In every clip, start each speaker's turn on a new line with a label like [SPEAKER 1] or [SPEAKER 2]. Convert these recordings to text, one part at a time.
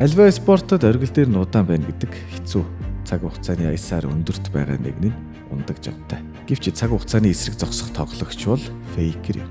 [SPEAKER 1] Альва спортод оргил дээр нь удаан байна гэдэг хэцүү. Цаг хугацааны аясаар өндөрт байгаа нэг нь ундаг жамтай. Гэвч цаг хугацааны эсрэг зогсох тоглогч бол Faker юм.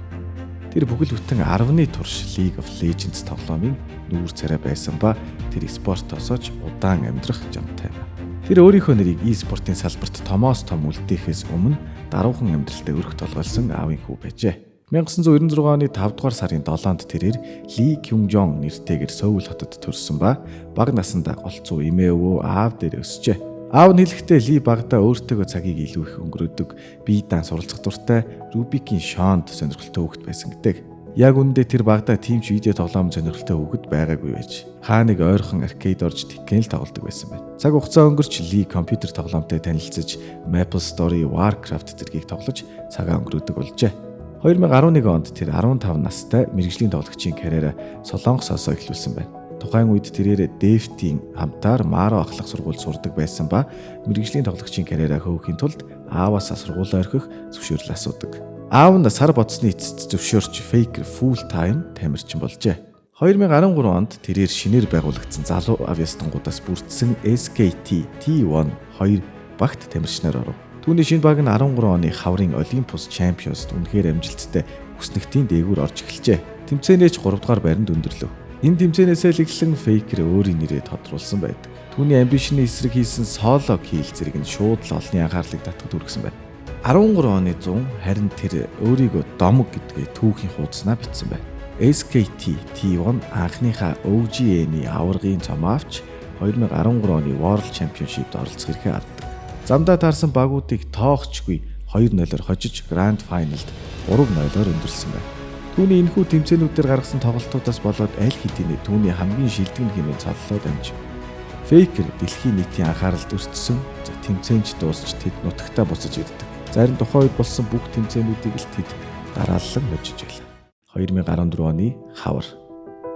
[SPEAKER 1] Тэр бүхэл бүтэн 10-ны турш League of Legends тоглоомын нүүр царай байсан ба тэр спортоос ч удаан амьдрах жамтай байна. Тэр өөрийнхөө нэрийг e-спортын салбарт томоос том үлдээхээс өмнө даруухан амьдралтай өрх толгойлсон аавын хүү байжээ. 1996 оны 5 дугаар сарын 7-нд тэрээр Ли Кюнжон нэртэйгээр Сөүл хотод төрсөн ба бага насндаа голцоо эмээ өвөө аав дээр өсжээ. Аав нь хэлэхдээ Ли багада өөртөөгөө цагийг илүү их өнгөрөөдөг, бие даан суралцах дуртай, Рубикийн Шонд сонирхолтой хүүхэд байсан гэдэг. Яг үүндээ тэр багада тимч видео тоглоом сонирхолтой хүүхэд байгаагүй байж. Хаа нэг ойрхон аркейд орж тикэн л тоглодог байсан байна. Цаг хугацаа өнгөрч Ли компьютер тоглоомтой танилцж, Maple Story, Warcraft зэргийг тоглож цагаа өнгөрөөдөг болжээ. 2011 онд тэр 15 настай мэргэжлийн тоглогчийн карьераа Солонгосоос эхлүүлсэн байна. Тухайн үед тэрээр Дефтийн хамтаар Маро ахлах сургууль сурдаг байсан ба мэргэжлийн тоглогчийн карьераа хөвөхийн тулд ааваасаа сургуулаа орхих зөвшөөрөл асуудаг. Аав нь сар бодсны эцэст зөвшөөрч Faker full time тамирчин болжээ. 2013 онд тэрээр шинээр байгуулагдсан залуу авиастангуудаас бүрдсэн SKT T1 2 багт тамирчнаар оров. Түүний шинэ баг нь 13 оны хаврын Olympus Champions үнэхээр амжилттай хүснэгтийн дээгүүр орж эхэлжээ. Тэмцээнээс 3 дугаар байранд өндөрлөв. Энэ тэмцээнээс л эхлэн Faker өөрийн нэрээ тодруулсан байдаг. Түүний амбишны эсрэг хийсэн соло kill зэрэг нь шууд л олонний анхаарлыг татгад хүргэсэн байна. 13 оны 100 харин тэр өөрийгөө Домог гэдгээ түүхийн хуудаснаа бичсэн байна. SKT T1 анхныхаа OGN-ийн аваргын цом авч 2013 оны World Championship-д оролцох эрхээ авдаг. Замдаа таарсан багуудыг тоохчгүй 2-0-оор хожиж Grand Final-д 3-0-оор өндөрсөн байна. Түүний энэхүү тэмцээнүүдээр гаргасан тоглолтуудаас болоод аль хэдийн түүний хамгийн шилдэг хэмээн цоллоод амжив. Faker дэлхийн нийтийн анхааралд өртсөн. Тэмцээнч дуусч тэд нутагтаа буцаж ирдэг. Зарим тухайн үед болсон бүх тэмцээнүүдийг л тэд дараалан хожиж байлаа. 2014 оны хавар.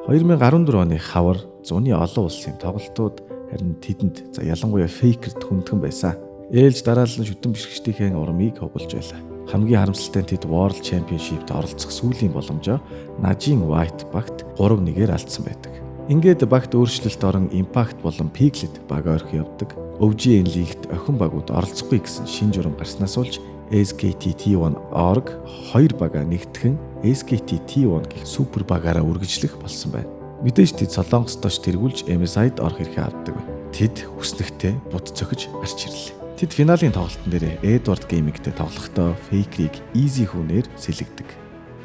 [SPEAKER 1] 2014 оны хавар зуны олон улсын тоглолтууд харин тэдэнд ялангуяа Faker-т хүндхэн байсан. Ээлж дараалан шүтэн бишгчдийн урмыг хугалж байлаа. Хамгийн харамсалтай нь тэд World Championship-д оролцох сүүлийн боломжоо Najin White багт 3-1-ээр алдсан байдаг. Ингээд багт өөрчлөлт орон Impact болон Piglet баг ойрхон явдаг. OGN League-д охин багууд оролцохгүй гэсэн шин журам гарснаас болж SKT T1 org 2 багаа нэгтгэн SKT T1 гэх супер багаараа үргэлжлэх болсон байна. Мэдээж тэд Солонгостооч тэргүүлж MSI-д орох эрхээ авдаг байна. Тэд хүснэгтээ бут цохиж гарч ирлээ. Тэд финалийн тоглолтын дээр Edward Gaming-тэй тоглохдоо Faker-ийг easy хүнээр сэлэгдэг.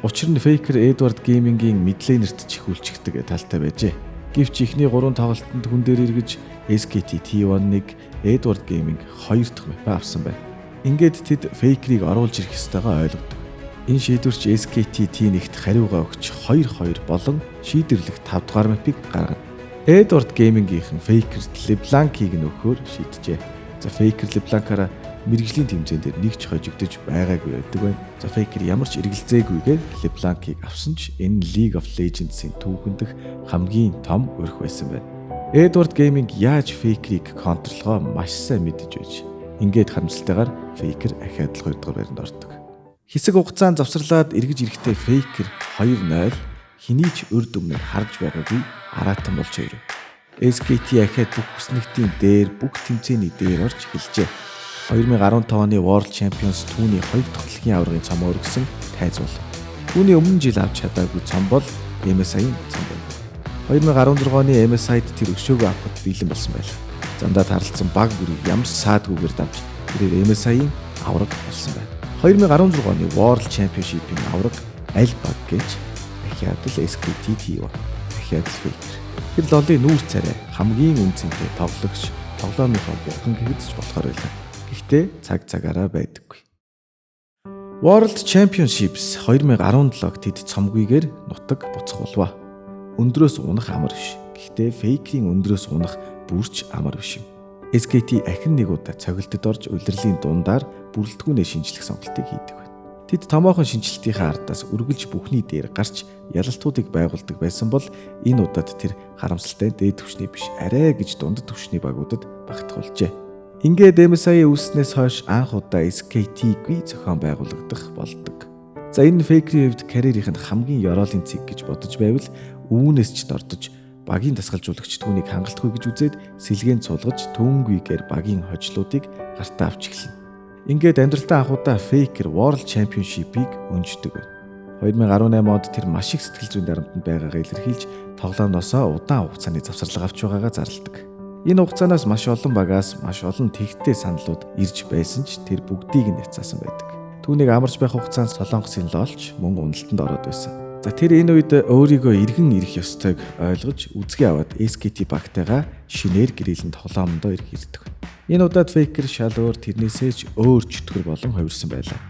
[SPEAKER 1] Учир нь Faker Edward Gaming-ийн мидлейнерт чихүүлчихдэг талтай байжээ. Гэвч ихний 3 тоглолтод хүн дээр эргэж SKT T1-ыг Edward Gaming 2 дахь мэпэ авсан байна. Ингээд тэд Faker-ийг оруулж ирэх ёстойгоо ойлгодог. Энэ шийдвэрч SKT T1-т хариугаа өгч 2-2 болон шийдвэрлэх 5 дугаар мэпийг гаргана. Edward Gaming-ийн Faker-т LeBlanc-ийг нөхөөр шийджээ. За Faker LeBlanc-аараа мэргэжлийн тэмцээн дээр нэг ч хожигдож байгаагүй байдаг байна. За Faker ямар ч эргэлзээгүйгээр LeBlanc-ийг авсан ч энэ League of Legends-ийн түүхэн дэх хамгийн том өрх байсан байна. Edward Gaming яаж Faker-ийг контрлохоо маш сайн мэдэж байж. Ингээд харамсалтайгаар Faker ахаад л 2 дугаар байранд ордог. Хэсэг хугацаанд завсарлаад эргэж ирэхдээ Faker 2-0 хэний ч өрд өмнө харж байгаагүй аратан болж ирв. SKT ахаад бүх хүснэгтийн дээр бүх тэмцээний дээр орж эхэлжээ. 2015 оны World Champions түүний 2 дахь дэлхийн аваргын цомоо өргөсөн тайз бол. Түүний өмнө жил авч чадаагүй цом бол MSI-ийн цом байна. 2016 оны MSI-д тэр өшөөгөө авахд бэлэн болсон байлаа. Замдаа тарлцсан баг бүрийг ямар ч саадгүйгээр давж тэрээр MSI-ийн аварга болсон байна. 2016 оны World Championship-ийн аварга аль баг гэж дахиад л SKT T1 дахиад л Faker. Тэр лолын нүүр царай хамгийн үнцэнтэй тоглогч тоглоомынхоо бурхан гэхэд болохоор байлаа. Гэхдээ цаг цагаараа байдаггүй. World Championships 2017-г тэд цомгүйгээр нутаг буцахулваа. Өндрөөс унах амар биш. Гэхдээ Faker-ийн өндрөөс унах бүрч амар биш юм. SKT ахин нэг удаа цогцолтод орж улирлын дундаар бүрэлдэхүүнээ шинжлэх сонголтыг хийдэг байна. Тэд томоохон шинжилтийнхаа ардаас үргэлж бүхний дээр гарч ялалтуудыг байгуулдаг байсан бол энэ удаад тэр харамсалтай дээд түвшний биш арай гэж дунд түвшний багуудад багтахулжээ. Ингээд MSI үүснээс хойш анх удаа SKT-г зохион байгуулагдах болдог. За энэ Faker-ийн хувьд карьерийнх нь хамгийн ёроолын цэг гэж бодож байвал үүнээс ч дордож багийн дасгалжуулагч түүнийг хангалтгүй гэж үзээд сэлгээнд суулгаж түүнгүйгээр багийн хожлуудыг гартаа авч эхэлнэ. Ингээд амьдралтаа анхудаа Faker World Championship-ийг өнждөг байна. 2018 онд тэр маш их сэтгэл зүйн дарамтанд байгаагаа илэрхийлж тоглоомноосоо удаан хугацааны завсарлага авч байгаагаа зарладаг. Энэ хугацаанаас маш олон багаас маш олон тэгтээ саналууд ирж байсан ч тэр бүгдийг нь яцаасан байдаг. Түүнийг амарч байх хугацаанд Солонгосын лоолч мөн уналтанд ороод байсан. За тэр энэ үед өөрийгөө иргэн ирэх ёстойг ойлгож үзгээ аваад SKT багтайгаа шинээр гэрээлэн тоглоомдоо ирэх ирдэг. Энэ удаад Faker шал өөр тэрнээсээ ч өөр чөтгөр болон хувирсан байлаа.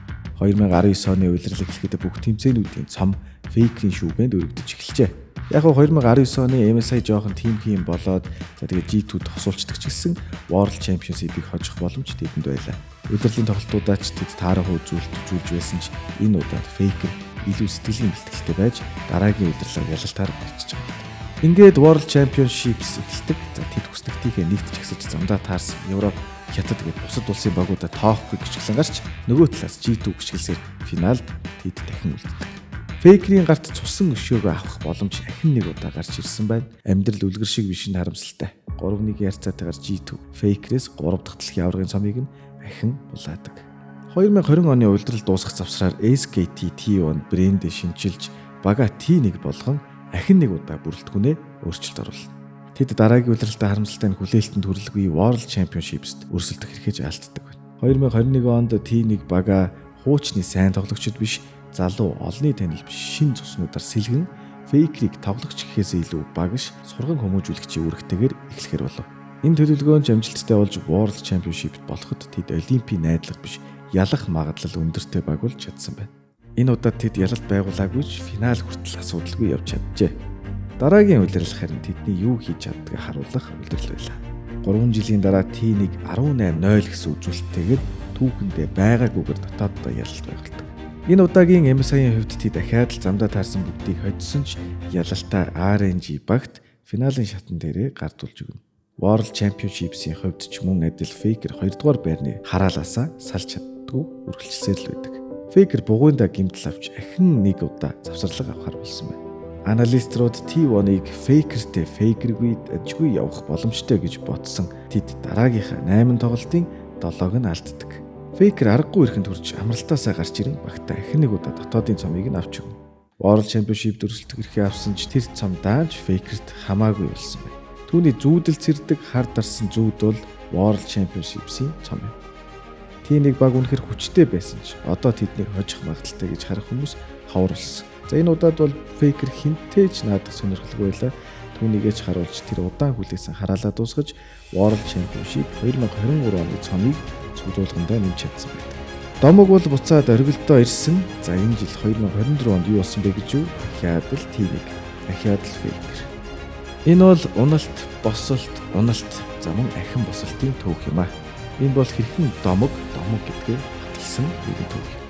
[SPEAKER 1] 2019 оны улирал эхлэхэд бүх тэмцээнүүдийн цом Faker-ийн шүүгэнд өргөдөж эхэлжээ. Яг нь 2019 оны MSI жоохон тимхийн болоод тэгээд G2-д хосуулцдаг ч гэсэн World Championship-ийг хожих боломж тэдэнд байлаа. Удирдлын тоглолтуудаа ч тэд таарах үзүүлж байсан ч энэ удаад Faker илүү сэтгэлийн бэлтгэлтэй байж дараагийн удирлаар ялалтаар барьчих байгаа. Ингээд World Championships эхэлдэг. За тэд хүснэгтийнхээ нэгт жагсаж замдаа таарсан Европ, Хятад гээд бусад улсын багуудаа тоохгүй гიშгэлэн гарч нөгөө талаас G2 гიშгэлсээр финалд тэд дахин үлддэг. Faker-ийн гарт цусан өшөөгөө авах боломж ахин нэг удаа гарч ирсэн байна. Амьдрал үлгэр шиг биш нь харамсалтай. 3-1 ярцаатайгаар G2 Faker-ээс 3 дахь дэлхийн аваргын цомыг нь ахин булаадаг. 2020 оны улирал дуусах завсраар SKT T1 брэндээ шинжилж бага T1 болгон ахин нэг удаа бүрэлдэхүүнээ өөрчлөлт оруулна. Тэд дараагийн улиралдаа харамсалтай нь хүлээлтэнд хүрэлгүй World Championships өрсөлдөх хэрэгэж алддаг байна. 2021 онд T1 бага хуучны сайн тоглогчид биш залуу олонний танил биш шин цуснуудаар сэлгэн Faker-ийг тоглогч гэхээс илүү багш сурган хүмүүжүүлэгчийн үүрэгтэйгээр эхлэхэр болов. Энэ төлөвлөгөөнд амжилттай болж World Championship болоход тэд Олимпийн найдлага биш ялах магадлал өндөртэй баг болж чадсан байна. Энэ удаад тэд ялалт байгуулаагүй ч финал хүртэл асуудалгүй явж чаджээ. Дараагийн улирал харин тэдний юу хийж чаддгийг харуулах улирал байлаа. 3 жилийн дараа T1 18-0 гэсэн үзүүлэлттэйгээр түүхэндээ байгаагүйгээр дотооддоо ялалт байгуулдаг. Энэ удаагийн MSI-ийн хувьд тэд дахиад л замдаа таарсан бүгдийг хоцсон ч ялалтаа RNG багт финалийн шатн дээрээ гардуулж өгнө. World Championship-ийн хувьд ч мөн адил Faker 2 дугаар байрны хараалаасаа салж чаддгүй үргэлжилсээр л байдаг. Faker бугуйндаа гэмтэл авч ахин нэг удаа завсарлага авахар болсон байна. Аналиструуд T1-ыг Faker-тэй Faker-гүй дажгүй явах боломжтой гэж бодсон. Тэд дараагийнхаа 8 тоглолтын 7-г нь алддаг. Faker аргагүй ирэхэнд хүрч амралтаасаа гарч ирэн багтаа ахин нэг удаа дотоодын цомыг нь авч өгнө. World Championship дөрөлтөг ирэхээ авсан ч тэр цом дааж Faker-т хамаагүй болсон байна. Түүний зүүдэл цэрдэг хар дарсан зүүд бол World Championship-ийн цом юм. T1 баг үнэхэр хүчтэй байсан ч одоо тэднийг хожих магадaltaй гэж харах хүмүүс ховор болсон. За энэ удаад бол Faker хинтээж наадах сонирхолгүй байлаа. Түүнийгээ ч харуулж тэр удаан хүлээсэн хараалаа дуусгаж World Championship 2023 оны цомыг цуглуулгандаа нэмж чадсан байдаг. Домог бол буцаад оргилдоо ирсэн. За энэ жил 2024 онд юу болсон бэ гэж юу? Дахиад л T1, дахиад л Faker. Энэ бол уналт, босолт, уналт, за мөн ахин босолтын түүх юм аа. Энэ бол хэрхэн домог гэдгээр баталсан нэгэн түүх.